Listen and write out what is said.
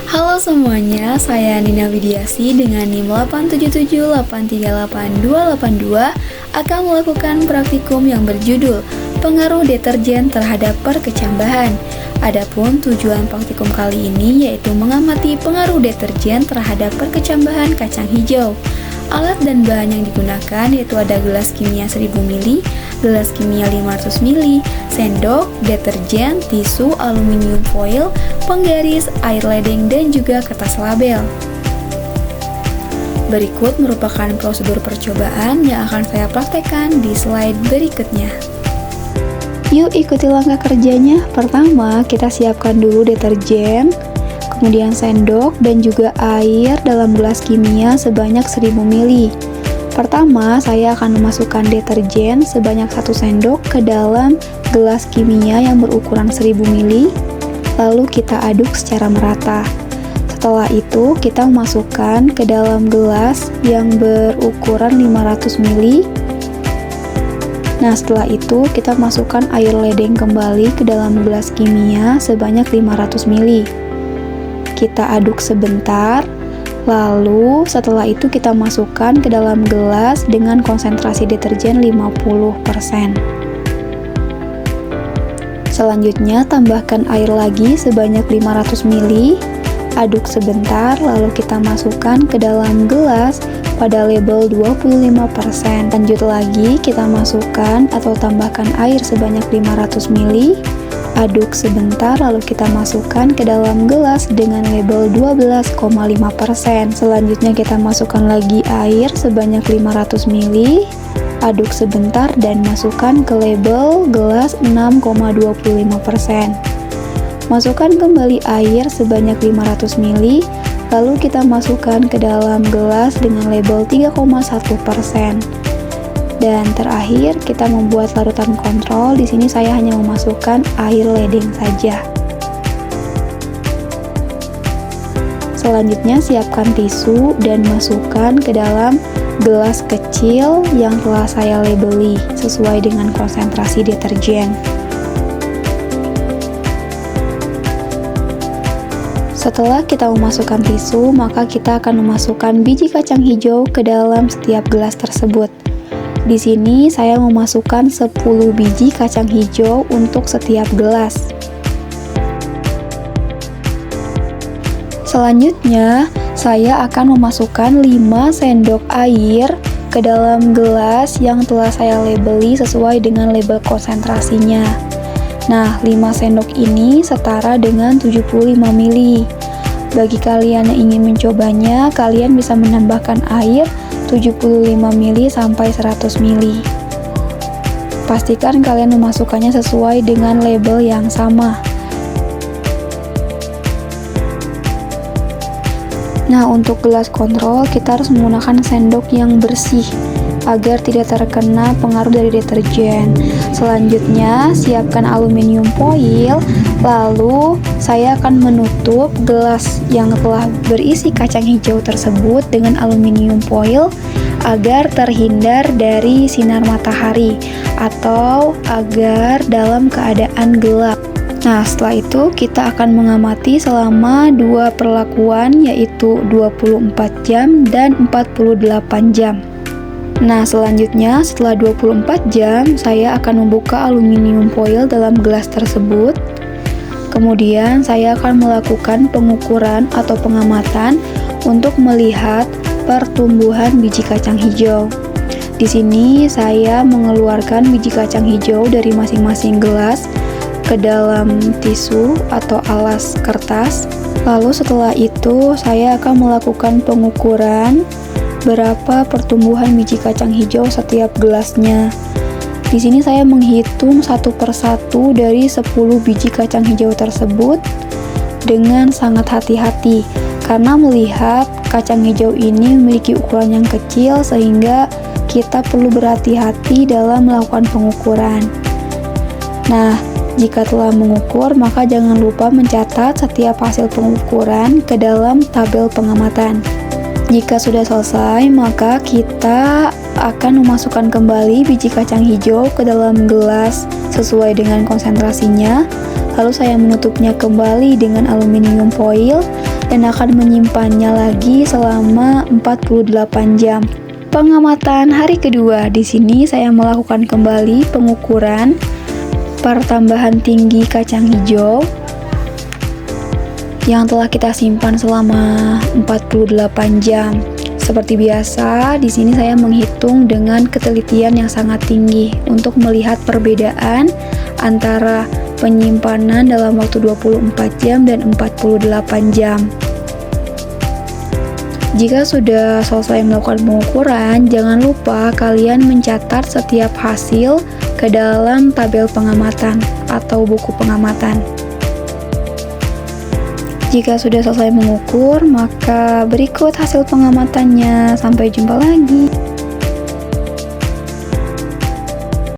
Halo semuanya, saya Nina Widiasi dengan NIM 877838282 akan melakukan praktikum yang berjudul Pengaruh Deterjen Terhadap Perkecambahan. Adapun tujuan praktikum kali ini yaitu mengamati pengaruh deterjen terhadap perkecambahan kacang hijau. Alat dan bahan yang digunakan yaitu ada gelas kimia 1000 ml, gelas kimia 500 ml, sendok, deterjen, tisu, aluminium foil, penggaris, air ledeng, dan juga kertas label. Berikut merupakan prosedur percobaan yang akan saya praktekkan di slide berikutnya. Yuk ikuti langkah kerjanya. Pertama, kita siapkan dulu deterjen, kemudian sendok dan juga air dalam gelas kimia sebanyak 1000 ml. Pertama, saya akan memasukkan deterjen sebanyak 1 sendok ke dalam gelas kimia yang berukuran 1000 ml, lalu kita aduk secara merata. Setelah itu, kita memasukkan ke dalam gelas yang berukuran 500 ml. Nah, setelah itu kita masukkan air ledeng kembali ke dalam gelas kimia sebanyak 500 ml. Kita aduk sebentar, lalu setelah itu kita masukkan ke dalam gelas dengan konsentrasi deterjen 50%. Selanjutnya tambahkan air lagi sebanyak 500 ml, aduk sebentar, lalu kita masukkan ke dalam gelas pada label 25%. Lanjut lagi, kita masukkan atau tambahkan air sebanyak 500 ml, aduk sebentar, lalu kita masukkan ke dalam gelas dengan label 12,5%. Selanjutnya kita masukkan lagi air sebanyak 500 ml, aduk sebentar dan masukkan ke label gelas 6,25%. Masukkan kembali air sebanyak 500 ml, lalu kita masukkan ke dalam gelas dengan label 3,1%. Dan terakhir, kita membuat larutan kontrol. Di sini saya hanya memasukkan air ledeng saja. Selanjutnya, siapkan tisu dan masukkan ke dalam gelas kecil yang telah saya labeli sesuai dengan konsentrasi deterjen. Setelah kita memasukkan tisu, maka kita akan memasukkan biji kacang hijau ke dalam setiap gelas tersebut. Di sini saya memasukkan 10 biji kacang hijau untuk setiap gelas. Selanjutnya, saya akan memasukkan 5 sendok air ke dalam gelas yang telah saya labeli sesuai dengan label konsentrasinya. Nah, 5 sendok ini setara dengan 75 ml. Bagi kalian yang ingin mencobanya, kalian bisa menambahkan air 75 ml sampai 100 ml. Pastikan kalian memasukkannya sesuai dengan label yang sama. Nah, untuk gelas kontrol, kita harus menggunakan sendok yang bersih agar tidak terkena pengaruh dari deterjen. Selanjutnya, siapkan aluminium foil, lalu saya akan menutup gelas yang telah berisi kacang hijau tersebut dengan aluminium foil agar terhindar dari sinar matahari atau agar dalam keadaan gelap. Nah, setelah itu kita akan mengamati selama 2 perlakuan, yaitu 24 jam dan 48 jam. Nah, selanjutnya setelah 24 jam, saya akan membuka aluminium foil dalam gelas tersebut. Kemudian, saya akan melakukan pengukuran atau pengamatan untuk melihat pertumbuhan biji kacang hijau. Di sini, saya mengeluarkan biji kacang hijau dari masing-masing gelas ke dalam tisu atau alas kertas. Lalu setelah itu, saya akan melakukan pengukuran berapa pertumbuhan biji kacang hijau setiap gelasnya. Di sini saya menghitung satu persatu dari 10 biji kacang hijau tersebut dengan sangat hati-hati karena melihat kacang hijau ini memiliki ukuran yang kecil sehingga kita perlu berhati-hati dalam melakukan pengukuran. Nah, jika telah mengukur, maka jangan lupa mencatat setiap hasil pengukuran ke dalam tabel pengamatan. Jika sudah selesai, maka kita akan memasukkan kembali biji kacang hijau ke dalam gelas sesuai dengan konsentrasinya. Lalu saya menutupnya kembali dengan aluminium foil dan akan menyimpannya lagi selama 48 jam. Pengamatan hari kedua, di sini saya melakukan kembali pengukuran pertambahan tinggi kacang hijau yang telah kita simpan selama 48 jam. Seperti biasa, di sini saya menghitung dengan ketelitian yang sangat tinggi untuk melihat perbedaan antara penyimpanan dalam waktu 24 jam dan 48 jam. Jika sudah selesai melakukan pengukuran, jangan lupa kalian mencatat setiap hasil ke dalam tabel pengamatan atau buku pengamatan. Jika sudah selesai mengukur, maka berikut hasil pengamatannya. Sampai jumpa lagi.